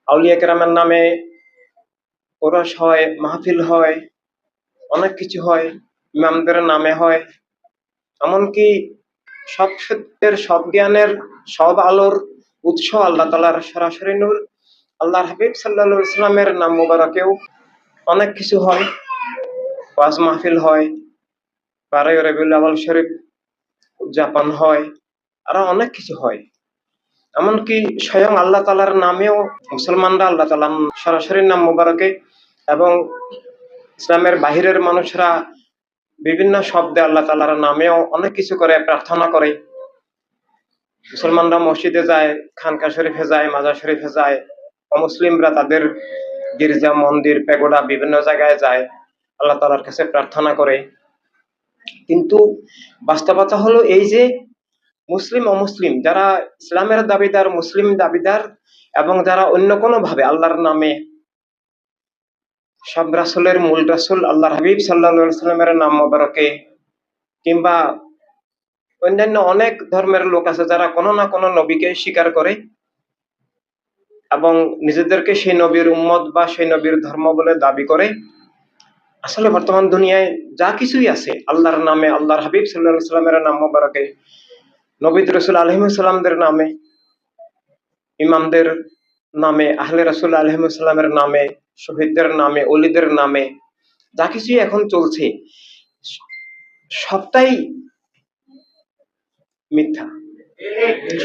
আউলিয়া কেরামের নামে ওরস হয়, মাহফিল হয়, অনেক কিছু হয়, ইমামদের নামে হয়। এমনকি সব সত্যের, সব জ্ঞানের, সব আলোর উৎস আল্লাহ তাআলার সরাসরি নূর আল্লাহর হাবিব সাল্লাল্লাহু আলাইহি ওয়াসাল্লামের নাম মোবারকেও অনেক কিছু হয়। ওয়াজ মাহফিল হয়, 12 রবিউল আউয়াল শরীফ উদযাপন হয়, আরো অনেক কিছু হয়। এমনকি স্বয়ং আল্লাহ তাআলার নামেও মুসলমানরা আল্লাহ তাআলার সরাসরি নাম মোবারকে এবং ইসলামের বাহিরের মানুষরা বিভিন্ন শব্দে আল্লাহ তাআলার নামেও অনেক কিছু করে, প্রার্থনা করে। মুসলমানরা মসজিদে যায়, খানকা শরীফে যায়, মাজার শরীফে যায়। অমুসলিমরা তাদের গির্জা, মন্দির, পেগোডা বিভিন্ন জায়গায় যায়, আল্লাহ তাআলার কাছে প্রার্থনা করে। কিন্তু বাস্তবতা হলো এই যে মুসলিম অমুসলিম যারা ইসলামের দাবিদার, মুসলিম দাবিদার এবং যারা অন্য কোনো ভাবে আল্লাহর নামে সব রাসূলের মূল রাসূল আল্লাহর হাবিব সাল্লাল্লাহু আলাইহি সাল্লামের নাম মোবারকে কিংবা অন্যান্য অনেক ধর্মের লোক আছে যারা কোনো না কোনো নবীকে স্বীকার করে এবং নিজেদেরকে সেই নবীর উম্মত বা সেই নবীর ধর্ম বলে দাবি করে। আসলে বর্তমান দুনিয়ায় যা কিছুই আছে আল্লাহর নামে, আল্লাহর হাবিব সাল্লাল্লাহু আলাইহি সাল্লামের নাম মোবারকে, নবী রাসূল আলাইহিস সালামদের নামে, ইমামদের নামে, আহলে রাসূল আলাইহিস সালামের নামে, শহীদদের নামে, ওলিদের নামে যা কিছুই এখন চলছে সবটাই মিথ্যা,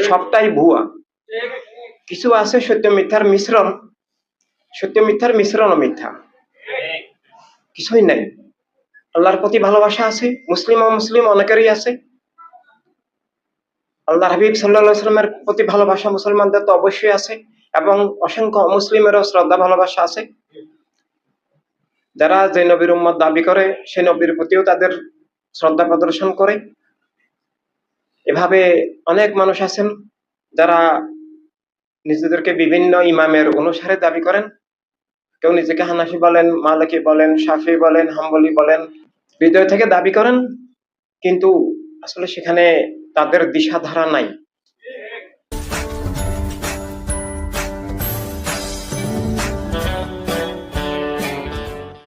সবটাই ভুয়া। কিছু আছে সত্য মিথ্যার মিশ্রণ, সত্য মিথ্যার মিশ্রণ মিথ্যা, কিছুই নাই। আল্লাহর প্রতি ভালোবাসা আছে, মুসলিম অমুসলিম অনেকেরই আছে। আল্লাহর হাবিব সাল্লাল্লাহু আলাইহি ওয়াসাল্লামের প্রতি ভালোবাসা মুসলমানদের তো অবশ্যই আছে এবং অসংখ্য অমুসলিমেরও শ্রদ্ধা ভালোবাসা আছে। যারা যে নবীর উম্মত দাবি করে সেই নবীর প্রতিও তাদের শ্রদ্ধা প্রদর্শন করে। এভাবে অনেক মানুষ আছেন যারা নিজেদেরকে বিভিন্ন ইমামের অনুসারে দাবি করেন। কেউ নিজেকে হানাফি বলেন, মালিকি বলেন, শাফি বলেন, হাম্বলি বলেন, হৃদয় থেকে দাবি করেন, কিন্তু আসলে সেখানে তাদের দিশাধারা নাই।